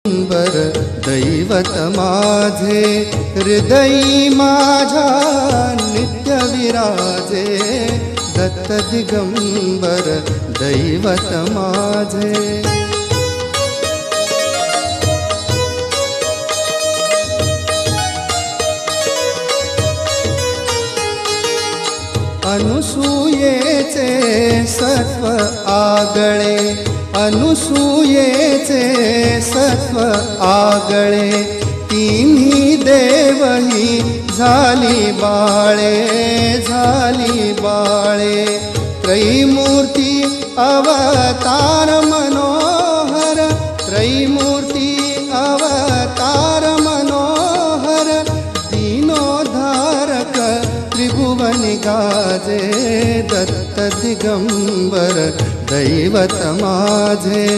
दिगंबर दैवत माझे हृदयी माझा नित्य विराजे दत्त दिगंबर दैवत माझे। अनुसूयेचे सत्व आगळे अनुसूयेचे सत्व आगळे तिन्ही देवही झाली बाळे त्रैमूर्ती अवतार मनोहर त्रैमूर्ती अवतार मनोहर दीनोद्धारक त्रिभुवनि गाजे दत्त दिगंबर दैवत माझे।